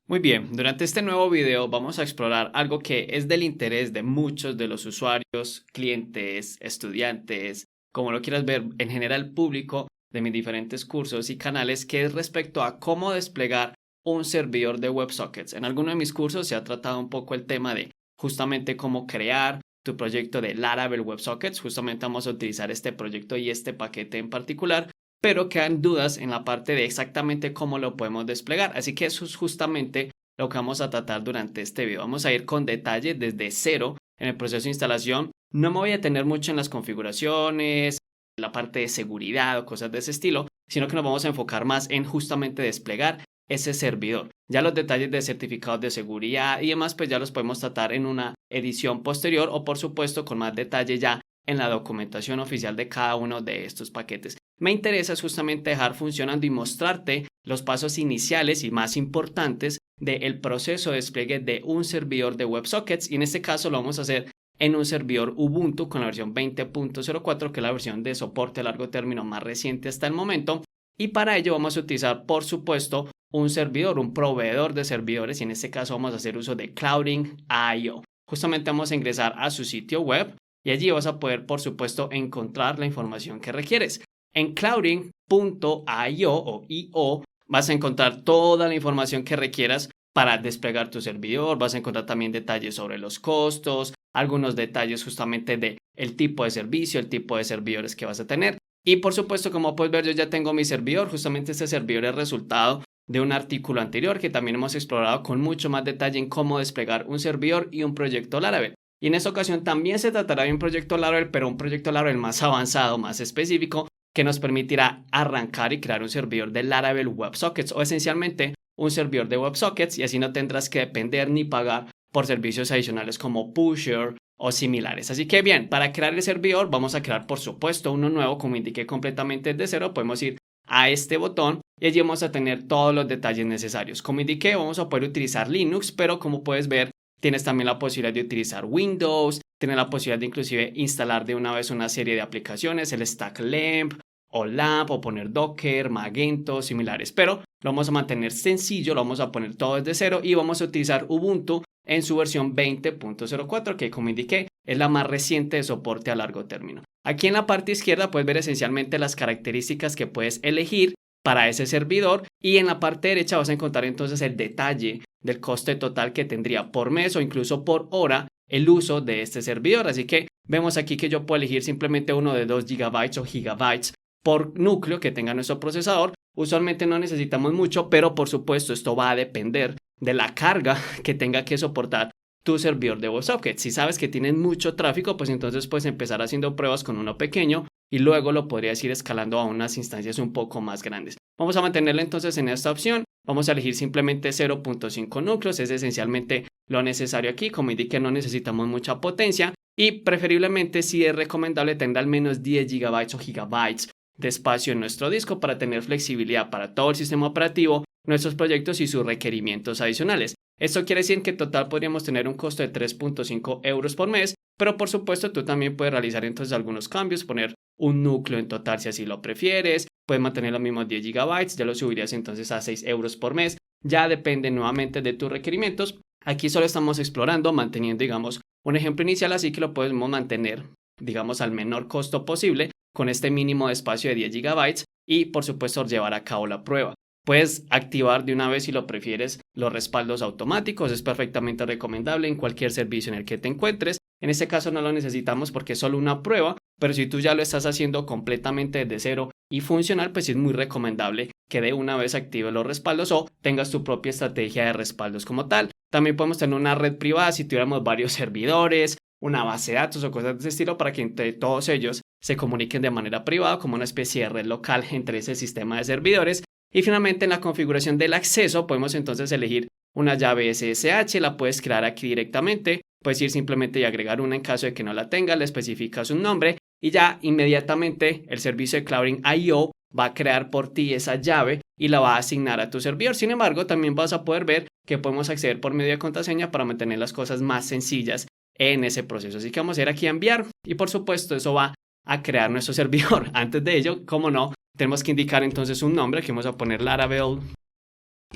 Muy bien, durante este nuevo video vamos a explorar algo que es del interés de muchos de los usuarios, clientes, estudiantes, como lo quieras ver, en general público de mis diferentes cursos y canales, que es respecto a cómo desplegar un servidor de WebSockets. En alguno de mis cursos se ha tratado un poco el tema de justamente cómo crear tu proyecto de Laravel WebSockets. Justamente vamos a utilizar este proyecto y este paquete en particular, pero quedan dudas en la parte de exactamente cómo lo podemos desplegar. Así que eso es justamente lo que vamos a tratar durante este video. Vamos a ir con detalle desde cero en el proceso de instalación. No me voy a detener mucho en las configuraciones, en la parte de seguridad o cosas de ese estilo, sino que nos vamos a enfocar más en justamente desplegar ese servidor. Ya los detalles de certificados de seguridad y demás, pues ya los podemos tratar en una edición posterior o por supuesto con más detalle ya en la documentación oficial de cada uno de estos paquetes. Me interesa justamente dejar funcionando y mostrarte los pasos iniciales y más importantes del proceso de despliegue de un servidor de WebSockets, y en este caso lo vamos a hacer en un servidor Ubuntu con la versión 20.04, que es la versión de soporte a largo término más reciente hasta el momento, y para ello vamos a utilizar por supuesto un servidor, un proveedor de servidores, y en este caso vamos a hacer uso de Clouding.io. Justamente vamos a ingresar a su sitio web y allí vas a poder por supuesto encontrar la información que requieres. En Clouding.io o IO vas a encontrar toda la información que requieras para desplegar tu servidor. Vas a encontrar también detalles sobre los costos, algunos detalles justamente de el tipo de servicio, el tipo de servidores que vas a tener. Y por supuesto, como puedes ver, yo ya tengo mi servidor. Justamente este servidor es resultado de un artículo anterior que también hemos explorado con mucho más detalle en cómo desplegar un servidor y un proyecto Laravel. Y en esta ocasión también se tratará de un proyecto Laravel, pero un proyecto Laravel más avanzado, más específico, que nos permitirá arrancar y crear un servidor de Laravel WebSockets, o esencialmente un servidor de WebSockets, y así no tendrás que depender ni pagar por servicios adicionales como Pusher o similares. Así que bien, para crear el servidor vamos a crear por supuesto uno nuevo, como indiqué, completamente desde cero. Podemos ir a este botón y allí vamos a tener todos los detalles necesarios. Como indiqué, vamos a poder utilizar Linux, pero como puedes ver, tienes también la posibilidad de utilizar Windows, tienes la posibilidad de inclusive instalar de una vez una serie de aplicaciones, el Stack Lamp o LAMP, o poner Docker, Magento, similares, pero lo vamos a mantener sencillo, lo vamos a poner todo desde cero y vamos a utilizar Ubuntu en su versión 20.04, que como indiqué es la más reciente de soporte a largo término. Aquí en la parte izquierda puedes ver esencialmente las características que puedes elegir para ese servidor, y en la parte derecha vas a encontrar entonces el detalle del coste total que tendría por mes o incluso por hora el uso de este servidor. Así que vemos aquí que yo puedo elegir simplemente uno de 2 GB o gigabytes por núcleo que tenga nuestro procesador. Usualmente no necesitamos mucho, pero por supuesto esto va a depender de la carga que tenga que soportar tu servidor de WebSockets. Si sabes que tienen mucho tráfico, pues entonces puedes empezar haciendo pruebas con uno pequeño y luego lo podrías ir escalando a unas instancias un poco más grandes. Vamos a mantenerla entonces en esta opción. Vamos a elegir simplemente 0.5 núcleos, es esencialmente lo necesario aquí. Como indiqué, no necesitamos mucha potencia y preferiblemente sí es recomendable tener al menos 10 GB o gigabytes de espacio en nuestro disco para tener flexibilidad para todo el sistema operativo, nuestros proyectos y sus requerimientos adicionales. Esto quiere decir que en total podríamos tener un costo de 3.5 euros por mes, pero por supuesto tú también puedes realizar entonces algunos cambios, poner un núcleo en total si así lo prefieres, puedes mantener los mismos 10 GB, ya lo subirías entonces a 6 euros por mes, ya depende nuevamente de tus requerimientos. Aquí solo estamos explorando, manteniendo digamos un ejemplo inicial, así que lo podemos mantener digamos al menor costo posible con este mínimo de espacio de 10 GB y por supuesto llevar a cabo la prueba. Puedes activar de una vez, si lo prefieres, los respaldos automáticos. Es perfectamente recomendable en cualquier servicio en el que te encuentres. En este caso no lo necesitamos porque es solo una prueba, pero si tú ya lo estás haciendo completamente desde cero y funcional, pues es muy recomendable que de una vez actives los respaldos o tengas tu propia estrategia de respaldos como tal. También podemos tener una red privada si tuviéramos varios servidores, una base de datos o cosas de ese estilo, para que entre todos ellos se comuniquen de manera privada como una especie de red local entre ese sistema de servidores. Y finalmente en la configuración del acceso podemos entonces elegir una llave SSH, la puedes crear aquí directamente, puedes ir simplemente y agregar una en caso de que no la tengas, le especificas un nombre y ya inmediatamente el servicio de Clouding.io va a crear por ti esa llave y la va a asignar a tu servidor. Sin embargo, también vas a poder ver que podemos acceder por medio de contraseña para mantener las cosas más sencillas en ese proceso. Así que vamos a ir aquí a enviar y por supuesto eso va a crear nuestro servidor. Antes de ello, como no, tenemos que indicar entonces un nombre que vamos a poner Laravel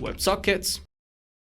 WebSockets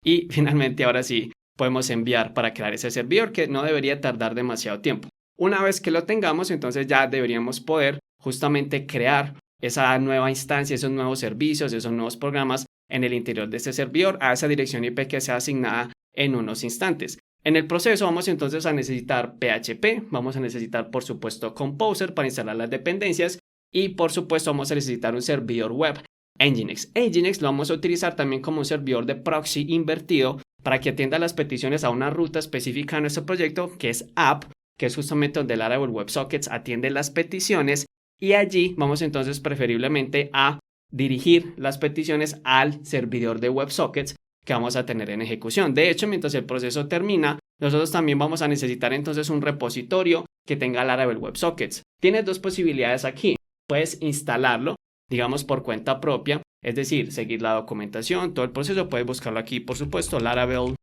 y finalmente ahora sí podemos enviar para crear ese servidor, que no debería tardar demasiado tiempo. Una vez que lo tengamos, entonces ya deberíamos poder justamente crear esa nueva instancia, esos nuevos servicios, esos nuevos programas en el interior de este servidor a esa dirección IP que sea asignada en unos instantes. En el proceso vamos entonces a necesitar PHP, vamos a necesitar por supuesto Composer para instalar las dependencias y por supuesto vamos a necesitar un servidor web, Nginx. Nginx lo vamos a utilizar también como un servidor de proxy invertido para que atienda las peticiones a una ruta específica de nuestro proyecto, que es app, que es justamente donde Laravel WebSockets atiende las peticiones, y allí vamos entonces preferiblemente a dirigir las peticiones al servidor de WebSockets que vamos a tener en ejecución. De hecho, mientras el proceso termina, nosotros también vamos a necesitar entonces un repositorio que tenga Laravel WebSockets. Tienes dos posibilidades aquí. Puedes instalarlo, digamos, por cuenta propia, es decir, seguir la documentación, todo el proceso. Puedes buscarlo aquí, por supuesto, Laravel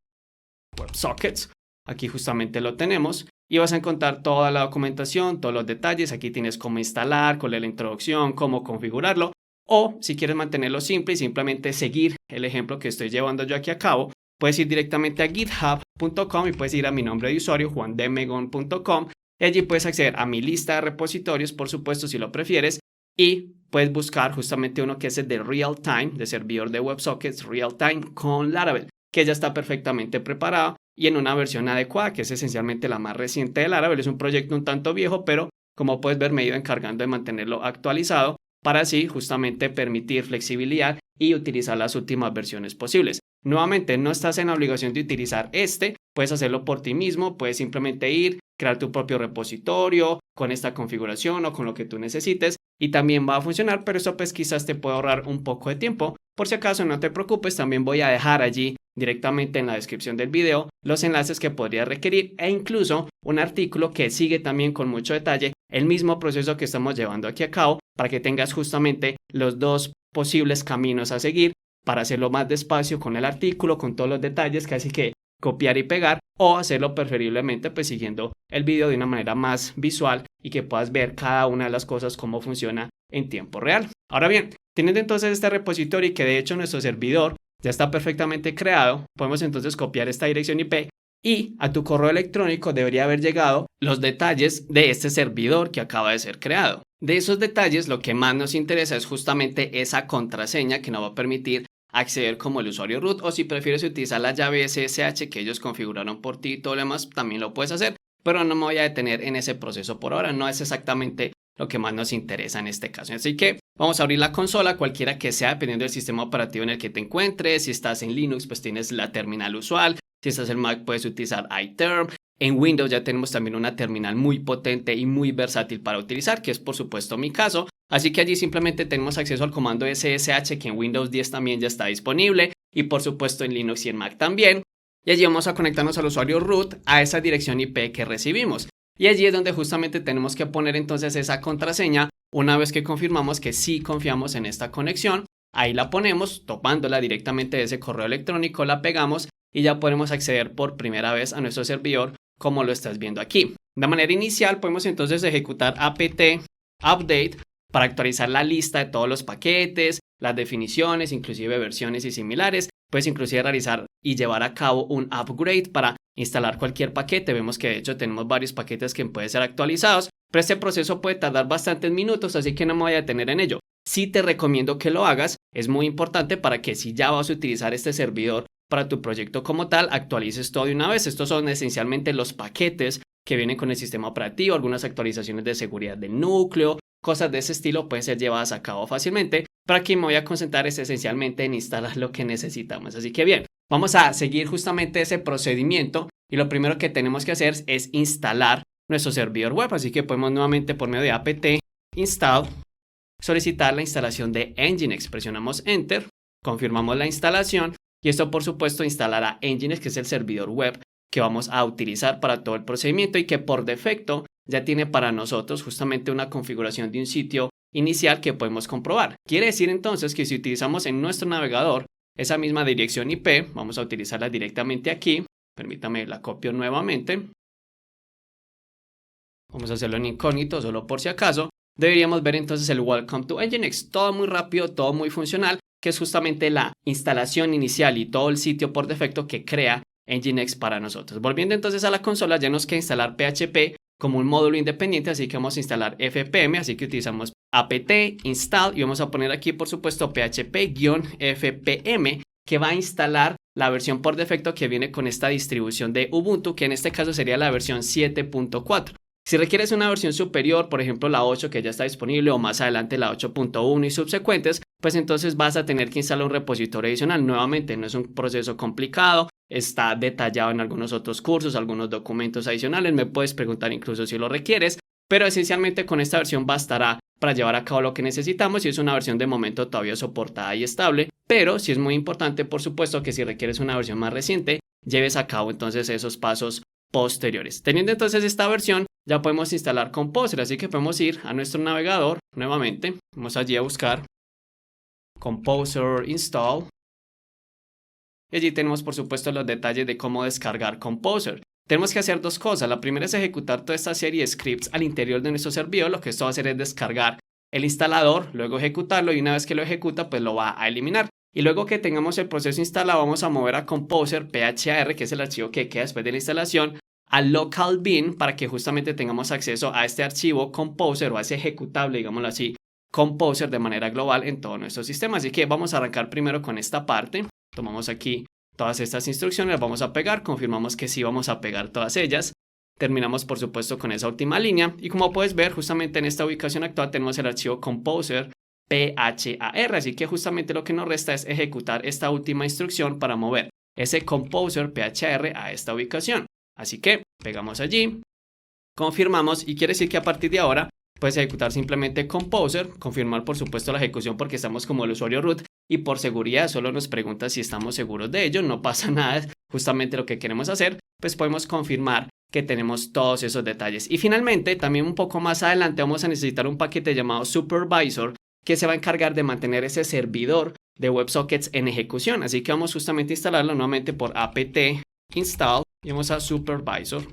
WebSockets. Aquí justamente lo tenemos y vas a encontrar toda la documentación, todos los detalles. Aquí tienes cómo instalar, cuál es la introducción, cómo configurarlo. O si quieres mantenerlo simple y simplemente seguir el ejemplo que estoy llevando yo aquí a cabo, puedes ir directamente a github.com y puedes ir a mi nombre de usuario, juandemegon.com, y allí puedes acceder a mi lista de repositorios, por supuesto, si lo prefieres, y puedes buscar justamente uno que es el de Real Time, de servidor de WebSockets Real Time con Laravel, que ya está perfectamente preparado y en una versión adecuada, que es esencialmente la más reciente de Laravel. Es un proyecto un tanto viejo, pero como puedes ver me he ido encargando de mantenerlo actualizado para así justamente permitir flexibilidad y utilizar las últimas versiones posibles. Nuevamente, no estás en la obligación de utilizar puedes hacerlo por ti mismo, puedes simplemente ir, crear tu propio repositorio con esta configuración o con lo que tú necesites y también va a funcionar, pero eso pues quizás te puede ahorrar un poco de tiempo. Por si acaso no te preocupes, también voy a dejar allí directamente en la descripción del video los enlaces que podrías requerir e incluso un artículo que sigue también con mucho detalle el mismo proceso que estamos llevando aquí a cabo para que tengas justamente los dos posibles caminos a seguir para hacerlo más despacio con el artículo, con todos los detalles, casi que copiar y pegar, o hacerlo preferiblemente pues siguiendo el video de una manera más visual y que puedas ver cada una de las cosas cómo funciona en tiempo real. Ahora bien, teniendo entonces este repositorio y que de hecho nuestro servidor ya está perfectamente creado, podemos entonces copiar esta dirección IP y a tu correo electrónico debería haber llegado los detalles de este servidor que acaba de ser creado. De esos detalles, lo que más nos interesa es justamente esa contraseña que nos va a permitir acceder como el usuario root, o si prefieres utilizar la llave SSH que ellos configuraron por ti y todo lo demás, también lo puedes hacer, pero no me voy a detener en ese proceso por ahora, no es exactamente lo que más nos interesa en este caso. Así que vamos a abrir la consola, cualquiera que sea, dependiendo del sistema operativo en el que te encuentres. Si estás en Linux, pues tienes la terminal usual. Si estás en Mac, puedes utilizar iTerm. En Windows ya tenemos también una terminal muy potente y muy versátil para utilizar, que es por supuesto mi caso. Así que allí simplemente tenemos acceso al comando SSH, que en Windows 10 también ya está disponible, y por supuesto en Linux y en Mac también. Y allí vamos a conectarnos al usuario root a esa dirección IP que recibimos. Y allí es donde justamente tenemos que poner entonces esa contraseña. Una vez que confirmamos que sí confiamos en esta conexión, ahí la ponemos, topándola directamente de ese correo electrónico, la pegamos y ya podemos acceder por primera vez a nuestro servidor como lo estás viendo aquí. De manera inicial podemos entonces ejecutar apt update para actualizar la lista de todos los paquetes, las definiciones, inclusive versiones y similares. Puedes inclusive realizar y llevar a cabo un upgrade para instalar cualquier paquete. Vemos que de hecho tenemos varios paquetes que pueden ser actualizados, pero este proceso puede tardar bastantes minutos, así que no me voy a detener en ello. Sí te recomiendo que lo hagas, es muy importante para que si ya vas a utilizar este servidor para tu proyecto como tal, actualices todo de una vez. Estos son esencialmente los paquetes que vienen con el sistema operativo, algunas actualizaciones de seguridad del núcleo, cosas de ese estilo pueden ser llevadas a cabo fácilmente. Pero aquí me voy a concentrar esencialmente en instalar lo que necesitamos. Así que bien, vamos a seguir justamente ese procedimiento y lo primero que tenemos que hacer es instalar nuestro servidor web. Así que podemos nuevamente por medio de apt install solicitar la instalación de Nginx. Presionamos Enter, confirmamos la instalación y esto por supuesto instalará Nginx, que es el servidor web que vamos a utilizar para todo el procedimiento y que por defecto ya tiene para nosotros justamente una configuración de un sitio inicial que podemos comprobar. Quiere decir entonces que si utilizamos en nuestro navegador esa misma dirección IP, vamos a utilizarla directamente aquí. Permítame, la copio nuevamente. Vamos a hacerlo en incógnito solo por si acaso. Deberíamos ver entonces el Welcome to Nginx. Todo muy rápido, todo muy funcional. que es justamente la instalación inicial y todo el sitio por defecto que crea Nginx para nosotros. Volviendo entonces a la consola, ya nos queda instalar PHP como un módulo independiente, así que vamos a instalar FPM, así que utilizamos apt install y vamos a poner aquí por supuesto php-fpm, que va a instalar la versión por defecto que viene con esta distribución de Ubuntu, que en este caso sería la versión 7.4. Si requieres una versión superior, por ejemplo la 8 que ya está disponible o más adelante la 8.1 y subsecuentes, pues entonces vas a tener que instalar un repositorio adicional. Nuevamente no es un proceso complicado, está detallado en algunos otros cursos, algunos documentos adicionales, me puedes preguntar incluso si lo requieres, pero esencialmente con esta versión bastará para llevar a cabo lo que necesitamos y es una versión de momento todavía soportada y estable, pero sí es muy importante por supuesto que si requieres una versión más reciente, lleves a cabo entonces esos pasos posteriores. Teniendo entonces esta versión, ya podemos instalar Composer, así que podemos ir a nuestro navegador nuevamente, vamos allí a buscar Composer Install y allí tenemos por supuesto los detalles de cómo descargar Composer. Tenemos que hacer dos cosas. La primera es ejecutar toda esta serie de scripts al interior de nuestro servidor. Lo que esto va a hacer es descargar el instalador, luego ejecutarlo y una vez que lo ejecuta pues lo va a eliminar. Y luego que tengamos el proceso instalado vamos a mover a Composer PHR, que es el archivo que queda después de la instalación, al local bin para que justamente tengamos acceso a este archivo Composer o a ese ejecutable, digámoslo así, Composer de manera global en todo nuestro sistema. Así que vamos a arrancar primero con esta parte. Tomamos aquí todas estas instrucciones, las vamos a pegar, confirmamos que sí vamos a pegar todas ellas. Terminamos por supuesto con esa última línea y como puedes ver justamente en esta ubicación actual tenemos el archivo Composer PHAR, así que justamente lo que nos resta es ejecutar esta última instrucción para mover ese Composer PHR a esta ubicación. Así que pegamos allí, confirmamos y quiere decir que a partir de ahora puedes ejecutar simplemente Composer, confirmar por supuesto la ejecución porque estamos como el usuario root y por seguridad solo nos pregunta si estamos seguros de ello, no pasa nada, es justamente lo que queremos hacer, pues podemos confirmar que tenemos todos esos detalles. Y finalmente, también un poco más adelante vamos a necesitar un paquete llamado Supervisor que se va a encargar de mantener ese servidor de WebSockets en ejecución, así que vamos justamente a instalarlo nuevamente por apt install y vamos a Supervisor.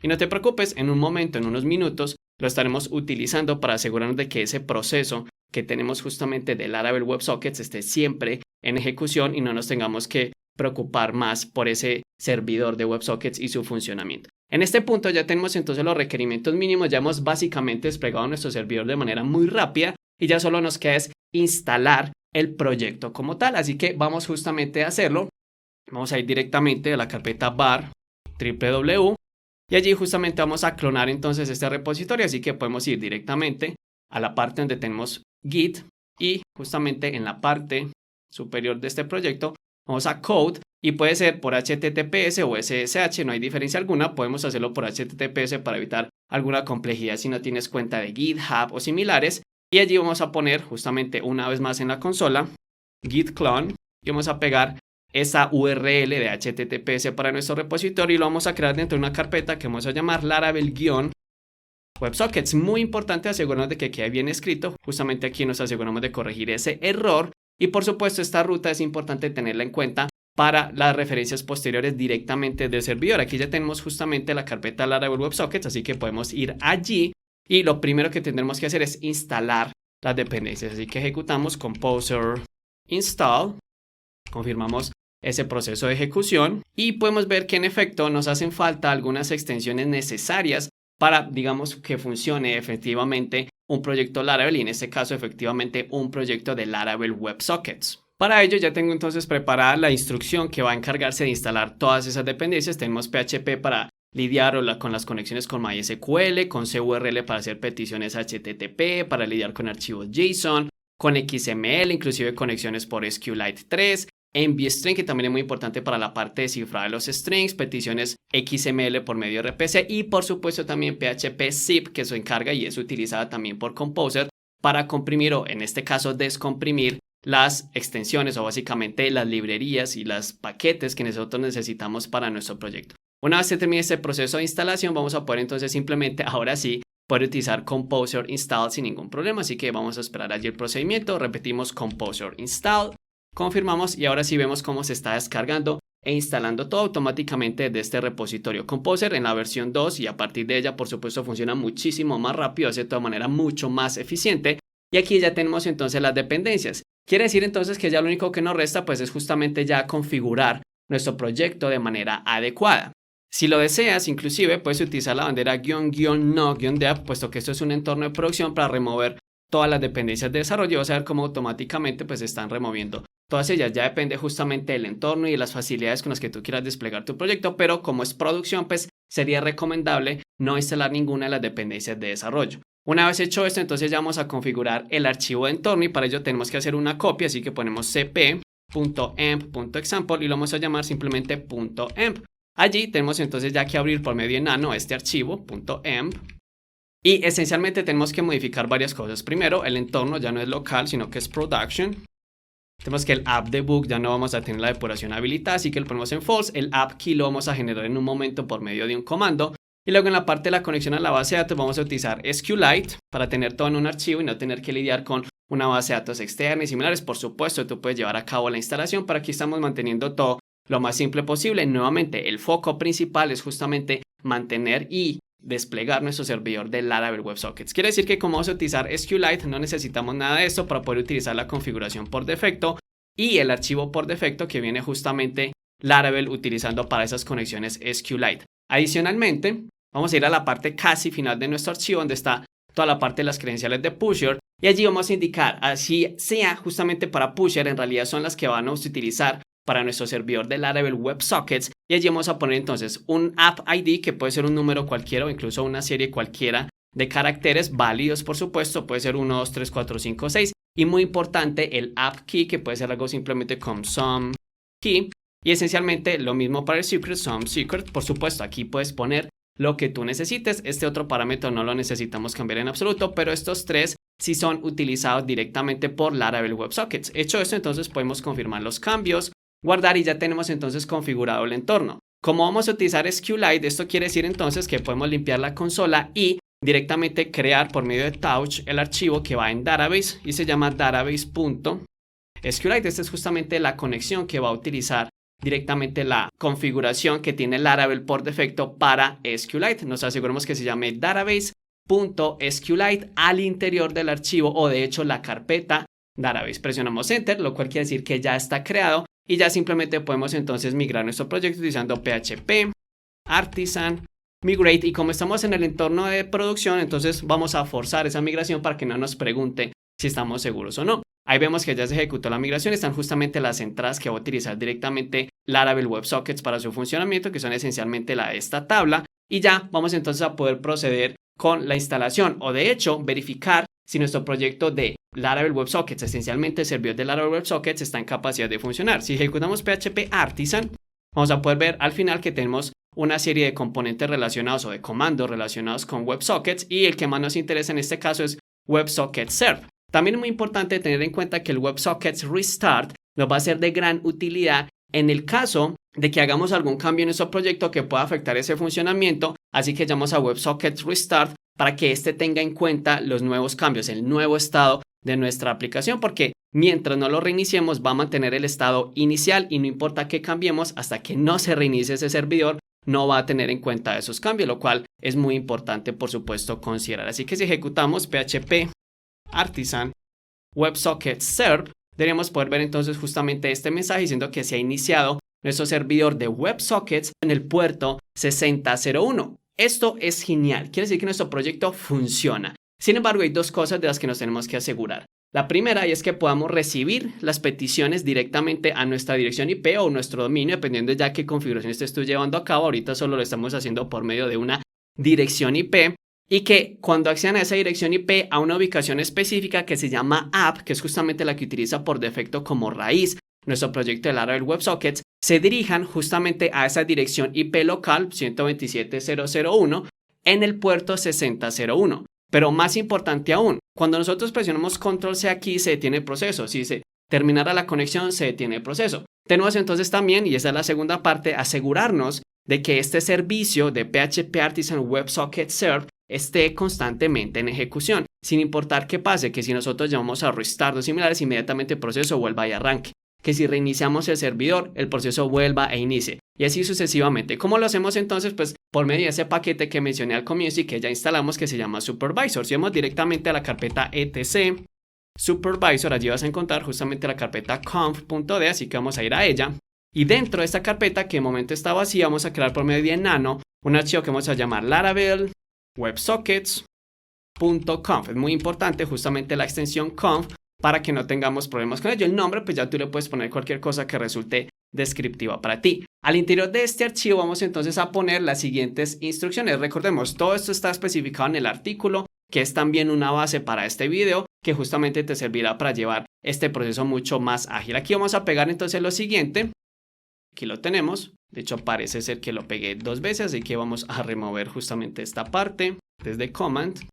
Y no te preocupes, en un momento, en unos minutos, lo estaremos utilizando para asegurarnos de que ese proceso que tenemos justamente del Laravel WebSockets esté siempre en ejecución y no nos tengamos que preocupar más por ese servidor de WebSockets y su funcionamiento. En este punto ya tenemos entonces los requerimientos mínimos, ya hemos básicamente desplegado nuestro servidor de manera muy rápida y ya solo nos queda es instalar el proyecto como tal, así que vamos justamente a hacerlo. Vamos a ir directamente a la carpeta var www y allí justamente vamos a clonar entonces este repositorio, así que podemos ir directamente a la parte donde tenemos Git y justamente en la parte superior de este proyecto vamos a Code y puede ser por HTTPS o SSH, no hay diferencia alguna, podemos hacerlo por HTTPS para evitar alguna complejidad si no tienes cuenta de GitHub o similares y allí vamos a poner justamente una vez más en la consola git clone y vamos a pegar esa URL de HTTPS para nuestro repositorio y lo vamos a crear dentro de una carpeta que vamos a llamar Laravel-WebSockets. Muy importante asegurarnos de que quede bien escrito. Justamente aquí nos aseguramos de corregir ese error y por supuesto esta ruta es importante tenerla en cuenta para las referencias posteriores directamente del servidor. Aquí ya tenemos justamente la carpeta Laravel WebSockets, así que podemos ir allí y lo primero que tendremos que hacer es instalar las dependencias. Así que ejecutamos Composer install, confirmamos ese proceso de ejecución y podemos ver que en efecto nos hacen falta algunas extensiones necesarias para, digamos, que funcione efectivamente un proyecto Laravel y en este caso efectivamente un proyecto de Laravel WebSockets. Para ello ya tengo entonces preparada la instrucción que va a encargarse de instalar todas esas dependencias. Tenemos PHP para lidiar con las conexiones con MySQL, con CURL para hacer peticiones HTTP, para lidiar con archivos JSON, con XML, inclusive conexiones por SQLite 3, MVString, que también es muy importante para la parte de cifrado de los strings, peticiones XML por medio de RPC y por supuesto también PHP zip que se encarga y es utilizada también por Composer para comprimir o en este caso descomprimir las extensiones o básicamente las librerías y los paquetes que nosotros necesitamos para nuestro proyecto. Una vez se termine este proceso de instalación vamos a poder entonces simplemente ahora sí poder utilizar Composer install sin ningún problema, así que vamos a esperar allí el procedimiento, repetimos Composer install, confirmamos y ahora sí vemos cómo se está descargando e instalando todo automáticamente de este repositorio Composer en la versión 2 y a partir de ella por supuesto funciona muchísimo más rápido, hace de toda manera mucho más eficiente y aquí ya tenemos entonces las dependencias. Quiere decir entonces que ya lo único que nos resta pues es justamente ya configurar nuestro proyecto de manera adecuada. Si lo deseas, inclusive puedes utilizar la bandera --no-dev, puesto que esto es un entorno de producción para remover todas las dependencias de desarrollo. Vas a ver cómo automáticamente pues están removiendo todas ellas. Ya depende justamente del entorno y de las facilidades con las que tú quieras desplegar tu proyecto, pero como es producción, pues sería recomendable no instalar ninguna de las dependencias de desarrollo. Una vez hecho esto, entonces ya vamos a configurar el archivo de entorno y para ello tenemos que hacer una copia, así que ponemos cp.emp.example y lo vamos a llamar simplemente .emp. Allí tenemos entonces ya que abrir por medio de nano este archivo .emp y esencialmente tenemos que modificar varias cosas. Primero, el entorno ya no es local, sino que es production. Tenemos que el app debug ya no vamos a tener la depuración habilitada, así que lo ponemos en false. El app key lo vamos a generar en un momento por medio de un comando. Y luego en la parte de la conexión a la base de datos vamos a utilizar SQLite para tener todo en un archivo y no tener que lidiar con una base de datos externa y similares. Por supuesto, tú puedes llevar a cabo la instalación, pero aquí estamos manteniendo todo lo más simple posible. Nuevamente, el foco principal es justamente mantener y desplegar nuestro servidor de Laravel WebSockets. Quiere decir que como vamos a utilizar SQLite no necesitamos nada de esto para poder utilizar la configuración por defecto y el archivo por defecto que viene justamente Laravel utilizando para esas conexiones SQLite. Adicionalmente, vamos a ir a la parte casi final de nuestro archivo donde está toda la parte de las credenciales de Pusher y allí vamos a indicar, así sea justamente para Pusher, en realidad son las que vamos a utilizar para nuestro servidor de Laravel WebSockets y allí vamos a poner entonces un app ID que puede ser un número cualquiera o incluso una serie cualquiera de caracteres válidos, por supuesto, puede ser 1, 2, 3, 4, 5, 6 y muy importante el app key que puede ser algo simplemente con some key y esencialmente lo mismo para el secret, some secret. Por supuesto, aquí puedes poner lo que tú necesites. Este otro parámetro no lo necesitamos cambiar en absoluto, pero estos tres sí son utilizados directamente por Laravel WebSockets. Hecho esto, entonces podemos confirmar los cambios, guardar y ya tenemos entonces configurado el entorno. Como vamos a utilizar SQLite, esto quiere decir entonces que podemos limpiar la consola y directamente crear por medio de Touch el archivo que va en Database y se llama database.SQLite. Esta es justamente la conexión que va a utilizar directamente la configuración que tiene Laravel por defecto para SQLite. Nos aseguramos que se llame database.SQLite al interior del archivo o de hecho la carpeta Database. Presionamos Enter, lo cual quiere decir que ya está creado y ya simplemente podemos entonces migrar nuestro proyecto utilizando PHP, Artisan, Migrate y como estamos en el entorno de producción, entonces vamos a forzar esa migración para que no nos pregunte si estamos seguros o no. Ahí vemos que ya se ejecutó la migración, están justamente las entradas que va a utilizar directamente Laravel WebSockets para su funcionamiento, que son esencialmente la de esta tabla, y ya vamos entonces a poder proceder con la instalación o de hecho verificar si nuestro proyecto de Laravel WebSockets, esencialmente el servidor de Laravel WebSockets, está en capacidad de funcionar. Si ejecutamos PHP Artisan, vamos a poder ver al final que tenemos una serie de componentes relacionados o de comandos relacionados con WebSockets y el que más nos interesa en este caso es WebSockets Serve. También es muy importante tener en cuenta que el WebSockets Restart nos va a ser de gran utilidad en el caso de que hagamos algún cambio en nuestro proyecto que pueda afectar ese funcionamiento, así que llamamos a WebSockets Restart para que éste tenga en cuenta los nuevos cambios, el nuevo estado de nuestra aplicación, porque mientras no lo reiniciemos va a mantener el estado inicial y no importa qué cambiemos hasta que no se reinicie ese servidor, no va a tener en cuenta esos cambios, lo cual es muy importante, por supuesto, considerar. Así que si ejecutamos PHP Artisan WebSockets Serve, deberíamos poder ver entonces justamente este mensaje diciendo que se ha iniciado nuestro servidor de WebSockets en el puerto 6001. Esto es genial, quiere decir que nuestro proyecto funciona. Sin embargo, hay dos cosas de las que nos tenemos que asegurar. La primera es que podamos recibir las peticiones directamente a nuestra dirección IP o nuestro dominio, dependiendo ya qué configuración estoy llevando a cabo. Ahorita solo lo estamos haciendo por medio de una dirección IP. Y que cuando accedan a esa dirección IP a una ubicación específica que se llama app, que es justamente la que utiliza por defecto como raíz nuestro proyecto de Laravel WebSockets, se dirijan justamente a esa dirección IP local 127.0.0.1 en el puerto 6001. Pero más importante aún, cuando nosotros presionamos Control C aquí se detiene el proceso. Si se terminara la conexión se detiene el proceso. Tenemos entonces también, y esa es la segunda parte, asegurarnos de que este servicio de PHP Artisan WebSockets Serve esté constantemente en ejecución, sin importar qué pase, que si nosotros llamamos a restart o similares, inmediatamente el proceso vuelva y arranque, que si reiniciamos el servidor, el proceso vuelva e inicie, y así sucesivamente. ¿Cómo lo hacemos entonces? Pues por medio de ese paquete que mencioné al comienzo y que ya instalamos que se llama Supervisor. Si vamos directamente a la carpeta etc supervisor, allí vas a encontrar justamente la carpeta conf.d, así que vamos a ir a ella. Y dentro de esta carpeta, que de momento está vacía, vamos a crear por medio de Nano un archivo que vamos a llamar Laravel WebSockets.conf. Es muy importante justamente la extensión conf para que no tengamos problemas con ello. El nombre, pues ya tú le puedes poner cualquier cosa que resulte descriptiva para ti. Al interior de este archivo vamos entonces a poner las siguientes instrucciones. Recordemos, todo esto está especificado en el artículo, que es también una base para este video, que justamente te servirá para llevar este proceso mucho más ágil. Aquí vamos a pegar entonces lo siguiente. Aquí lo tenemos. De hecho, parece ser que lo pegué 2 veces, así que vamos a remover justamente esta parte desde Command.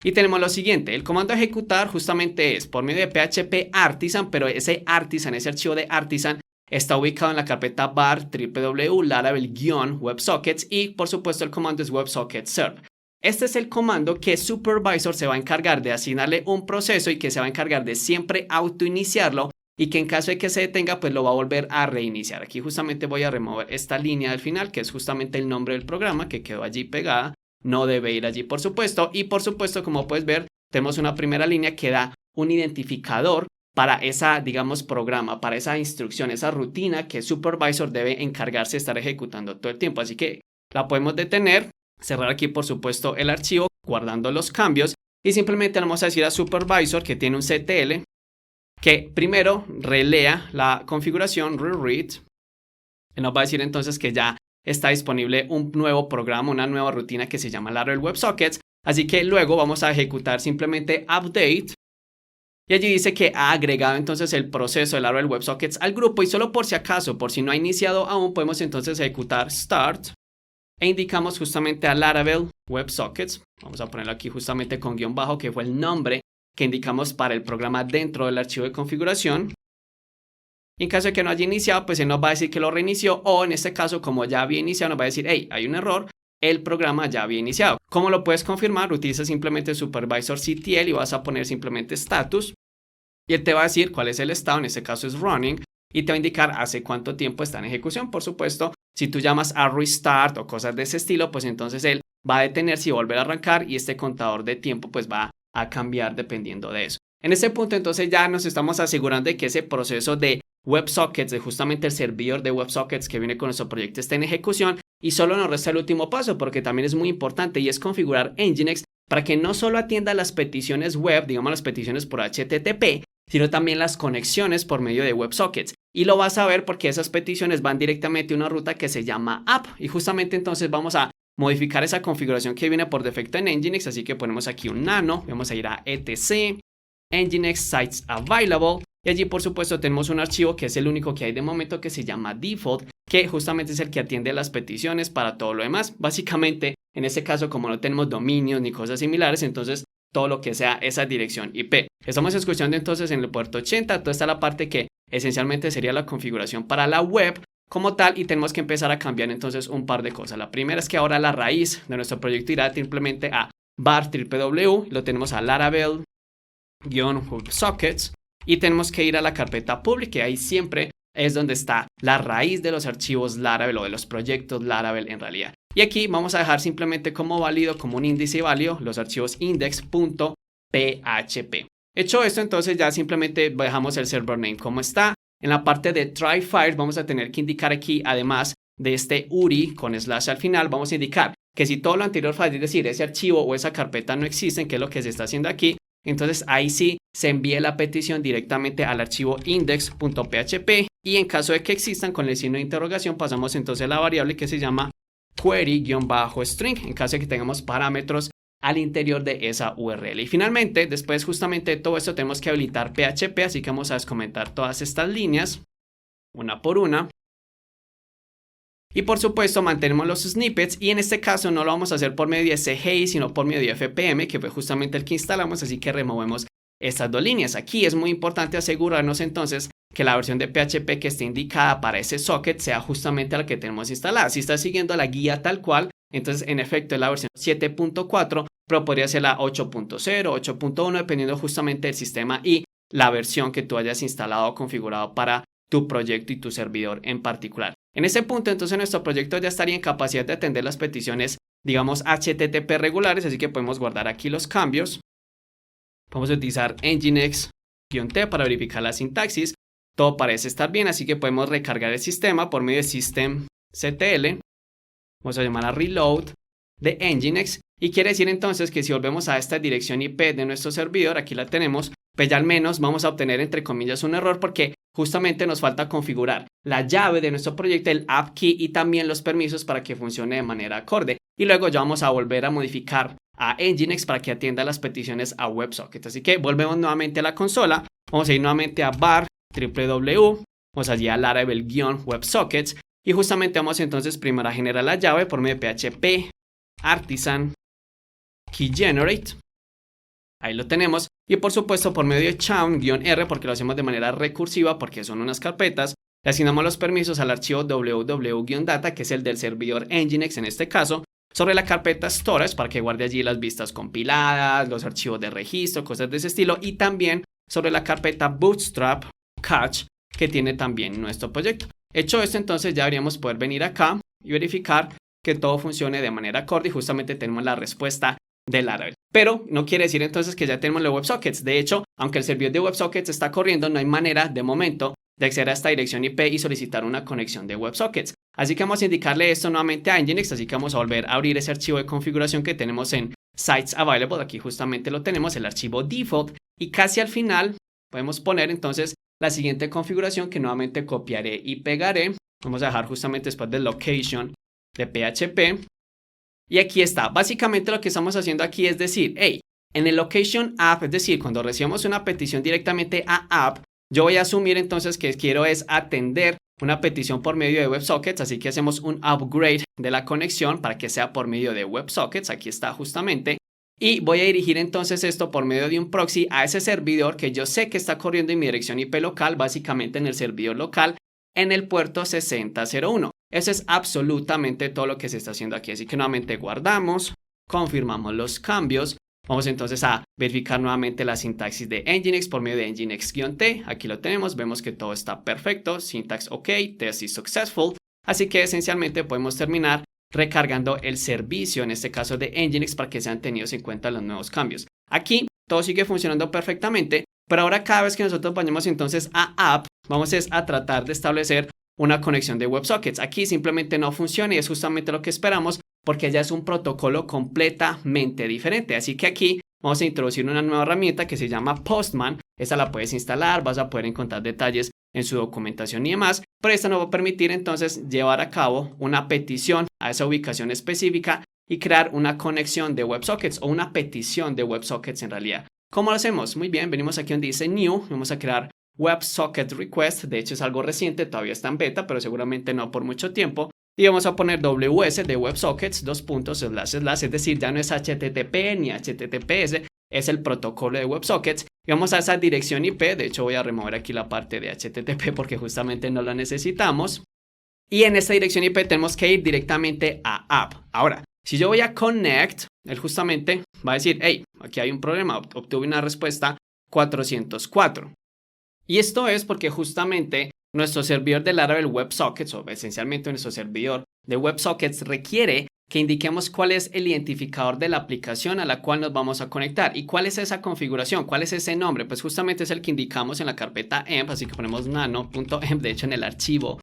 Y tenemos lo siguiente, el comando a ejecutar justamente es por medio de PHP Artisan, pero ese Artisan, ese archivo de Artisan, está ubicado en la carpeta var www.laravel-websockets y por supuesto el comando es WebSocketsServe. Este es el comando que Supervisor se va a encargar de asignarle un proceso y que se va a encargar de siempre autoiniciarlo y que en caso de que se detenga pues lo va a volver a reiniciar. Aquí justamente voy a remover esta línea del final que es justamente el nombre del programa que quedó allí pegada. No debe ir allí por supuesto y por supuesto como puedes ver tenemos una primera línea que da un identificador para esa, digamos, programa, para esa instrucción, esa rutina que Supervisor debe encargarse de estar ejecutando todo el tiempo. Así que la podemos detener, cerrar aquí, por supuesto, el archivo, guardando los cambios y simplemente le vamos a decir a Supervisor que tiene un CTL que primero relea la configuración, reread, y nos va a decir entonces que ya está disponible un nuevo programa, una nueva rutina que se llama Laravel WebSockets. Así que luego vamos a ejecutar simplemente update. Y allí dice que ha agregado entonces el proceso de Laravel WebSockets al grupo y solo por si acaso, por si no ha iniciado aún, podemos entonces ejecutar start e indicamos justamente a Laravel WebSockets. Vamos a ponerlo aquí justamente con guión bajo que fue el nombre que indicamos para el programa dentro del archivo de configuración. Y en caso de que no haya iniciado, pues él nos va a decir que lo reinició o en este caso como ya había iniciado nos va a decir, hey, hay un error. El programa ya había iniciado. ¿Cómo lo puedes confirmar? Utiliza simplemente supervisorctl y vas a poner simplemente status y él te va a decir cuál es el estado, en este caso es running y te va a indicar hace cuánto tiempo está en ejecución. Por supuesto, si tú llamas a restart o cosas de ese estilo, pues entonces él va a detenerse y volver a arrancar y este contador de tiempo pues va a cambiar dependiendo de eso. En este punto entonces ya nos estamos asegurando de que ese proceso de WebSockets, de justamente el servidor de WebSockets que viene con nuestro proyecto está en ejecución. Y solo nos resta el último paso porque también es muy importante y es configurar Nginx para que no solo atienda las peticiones web, digamos las peticiones por HTTP, sino también las conexiones por medio de WebSockets. Y lo vas a ver porque esas peticiones van directamente a una ruta que se llama app. Y justamente entonces vamos a modificar esa configuración que viene por defecto en Nginx. Así que ponemos aquí un nano, vamos a ir a etc, Nginx sites available. Y allí por supuesto tenemos un archivo que es el único que hay de momento que se llama default, que justamente es el que atiende las peticiones para todo lo demás. Básicamente, en este caso, como no tenemos dominios ni cosas similares, entonces todo lo que sea esa dirección IP. Estamos escuchando entonces en el puerto 80, toda esta la parte que esencialmente sería la configuración para la web como tal y tenemos que empezar a cambiar entonces un par de cosas. La primera es que ahora la raíz de nuestro proyecto irá simplemente a var www, lo tenemos a Laravel-WebSockets. Y tenemos que ir a la carpeta public, que ahí siempre es donde está la raíz de los archivos Laravel o de los proyectos Laravel en realidad. Y aquí vamos a dejar simplemente como válido, como un índice válido, los archivos index.php. Hecho esto, entonces ya simplemente dejamos el server name como está. En la parte de try files vamos a tener que indicar aquí, además de este URI con slash al final, vamos a indicar que si todo lo anterior falla, es decir, ese archivo o esa carpeta no existen, que es lo que se está haciendo aquí, entonces ahí sí se envía la petición directamente al archivo index.php y en caso de que existan con el signo de interrogación pasamos entonces a la variable que se llama query-string en caso de que tengamos parámetros al interior de esa URL. Y finalmente, después justamente de todo esto tenemos que habilitar PHP, así que vamos a descomentar todas estas líneas una por una. Y por supuesto mantenemos los snippets y en este caso no lo vamos a hacer por medio de CGI sino por medio de FPM que fue justamente el que instalamos, así que removemos estas dos líneas. Aquí es muy importante asegurarnos entonces que la versión de PHP que esté indicada para ese socket sea justamente la que tenemos instalada. Si está siguiendo la guía tal cual, entonces en efecto es la versión 7.4, pero podría ser la 8.0, 8.1 dependiendo justamente del sistema y la versión que tú hayas instalado o configurado para tu proyecto y tu servidor en particular. En ese punto entonces nuestro proyecto ya estaría en capacidad de atender las peticiones digamos HTTP regulares, así que podemos guardar aquí los cambios. Vamos a utilizar Nginx-T para verificar la sintaxis. Todo parece estar bien, así que podemos recargar el sistema por medio de systemctl. Vamos a llamar a reload de Nginx. Y quiere decir entonces que si volvemos a esta dirección IP de nuestro servidor, aquí la tenemos, pues ya al menos vamos a obtener entre comillas un error porque justamente nos falta configurar la llave de nuestro proyecto, el app key y también los permisos para que funcione de manera acorde. Y luego ya vamos a volver a modificar a Nginx para que atienda las peticiones a WebSockets. Así que volvemos nuevamente a la consola, vamos a ir nuevamente a var www, vamos allí a Laravel-WebSockets y justamente vamos entonces primero a generar la llave por medio de PHP artisan keyGenerate. Ahí lo tenemos. Y por supuesto por medio de chown-r, porque lo hacemos de manera recursiva porque son unas carpetas, le asignamos los permisos al archivo www-data, que es el del servidor Nginx en este caso, sobre la carpeta storage para que guarde allí las vistas compiladas, los archivos de registro, cosas de ese estilo, y también sobre la carpeta bootstrap cache que tiene también nuestro proyecto. Hecho esto, entonces ya deberíamos poder venir acá y verificar que todo funcione de manera acorde y justamente tenemos la respuesta de Laravel. Pero no quiere decir entonces que ya tenemos los WebSockets. De hecho, aunque el servidor de WebSockets está corriendo, no hay manera de momento de acceder a esta dirección IP y solicitar una conexión de WebSockets. Así que vamos a indicarle esto nuevamente a Nginx, así que vamos a volver a abrir ese archivo de configuración que tenemos en Sites Available. Aquí justamente lo tenemos, el archivo default, y casi al final podemos poner entonces la siguiente configuración que nuevamente copiaré y pegaré. Vamos a dejar justamente después del location de PHP. Y aquí está, básicamente lo que estamos haciendo aquí es decir, hey, en el location app, es decir, cuando recibamos una petición directamente a app, yo voy a asumir entonces que quiero es atender una petición por medio de WebSockets, así que hacemos un upgrade de la conexión para que sea por medio de WebSockets, aquí está justamente, y voy a dirigir entonces esto por medio de un proxy a ese servidor que yo sé que está corriendo en mi dirección IP local, básicamente en el servidor local, en el puerto 6001. Eso es absolutamente todo lo que se está haciendo aquí. Así que nuevamente guardamos, confirmamos los cambios. Vamos entonces a verificar nuevamente la sintaxis de Nginx por medio de Nginx-T. Aquí lo tenemos, vemos que todo está perfecto. Syntax OK, test is successful. Así que esencialmente podemos terminar recargando el servicio, en este caso de Nginx, para que sean tenidos en cuenta los nuevos cambios. Aquí todo sigue funcionando perfectamente, pero ahora cada vez que nosotros vayamos entonces a app, vamos a tratar de establecer una conexión de WebSockets. Aquí simplemente no funciona y es justamente lo que esperamos porque ya es un protocolo completamente diferente. Así que aquí vamos a introducir una nueva herramienta que se llama Postman. Esta la puedes instalar, vas a poder encontrar detalles en su documentación y demás, pero esta nos va a permitir entonces llevar a cabo una petición a esa ubicación específica y crear una conexión de WebSockets o una petición de WebSockets en realidad. ¿Cómo lo hacemos? Muy bien, venimos aquí donde dice New, vamos a crear WebSocket Request, de hecho es algo reciente, todavía está en beta, pero seguramente no por mucho tiempo. Y vamos a poner WS de WebSockets, // es decir, ya no es HTTP ni HTTPS, es el protocolo de WebSockets. Y vamos a esa dirección IP, de hecho voy a remover aquí la parte de HTTP porque justamente no la necesitamos. Y en esta dirección IP tenemos que ir directamente a app. Ahora, si yo voy a connect, él justamente va a decir, hey, aquí hay un problema, obtuve una respuesta 404. Y esto es porque justamente nuestro servidor de Laravel WebSockets, o esencialmente nuestro servidor de WebSockets, requiere que indiquemos cuál es el identificador de la aplicación a la cual nos vamos a conectar. ¿Y cuál es esa configuración? ¿Cuál es ese nombre? Pues justamente es el que indicamos en la carpeta emp, así que ponemos nano.emp, de hecho en el archivo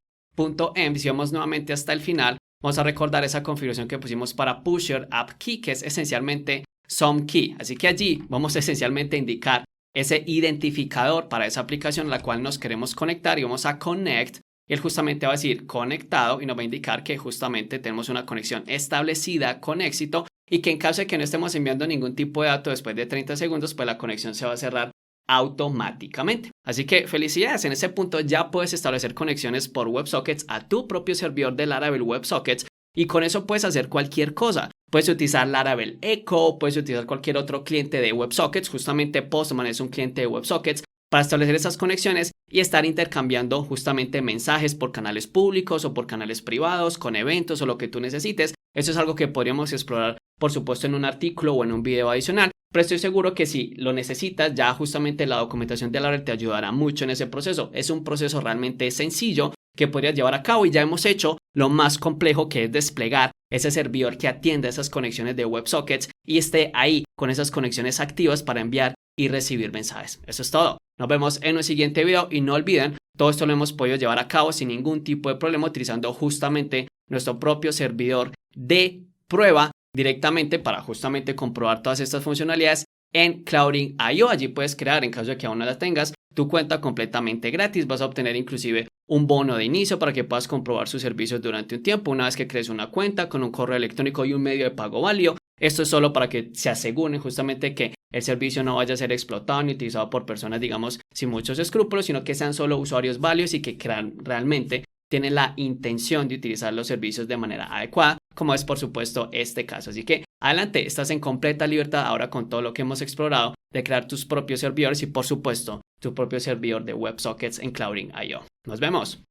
.emp, si vamos nuevamente hasta el final, vamos a recordar esa configuración que pusimos para pusher app key, que es esencialmente some key. Así que allí vamos esencialmente a indicar ese identificador para esa aplicación a la cual nos queremos conectar y vamos a connect. Y él justamente va a decir conectado y nos va a indicar que justamente tenemos una conexión establecida con éxito y que en caso de que no estemos enviando ningún tipo de dato después de 30 segundos, pues la conexión se va a cerrar automáticamente. Así que felicidades, en ese punto ya puedes establecer conexiones por WebSockets a tu propio servidor de Laravel WebSockets y con eso puedes hacer cualquier cosa. Puedes utilizar Laravel Echo, puedes utilizar cualquier otro cliente de WebSockets, justamente Postman es un cliente de WebSockets para establecer esas conexiones y estar intercambiando justamente mensajes por canales públicos o por canales privados, con eventos o lo que tú necesites. Eso es algo que podríamos explorar, por supuesto, en un artículo o en un video adicional, pero estoy seguro que si lo necesitas, ya justamente la documentación de Laravel te ayudará mucho en ese proceso. Es un proceso realmente sencillo que podrías llevar a cabo y ya hemos hecho lo más complejo, que es desplegar ese servidor que atienda esas conexiones de WebSockets y esté ahí con esas conexiones activas para enviar y recibir mensajes. Eso es todo. Nos vemos en un siguiente video y no olviden, todo esto lo hemos podido llevar a cabo sin ningún tipo de problema utilizando justamente nuestro propio servidor de prueba directamente para justamente comprobar todas estas funcionalidades en Clouding.io. Allí puedes crear, en caso de que aún no la tengas, tu cuenta completamente gratis. Vas a obtener inclusive un bono de inicio para que puedas comprobar sus servicios durante un tiempo. Una vez que crees una cuenta con un correo electrónico y un medio de pago válido, esto es solo para que se aseguren justamente que el servicio no vaya a ser explotado ni utilizado por personas, digamos, sin muchos escrúpulos, sino que sean solo usuarios válidos y que realmente tienen la intención de utilizar los servicios de manera adecuada, como es por supuesto este caso. Así que adelante, estás en completa libertad ahora con todo lo que hemos explorado de crear tus propios servidores y por supuesto tu propio servidor de WebSockets en Clouding.io. Nos vemos.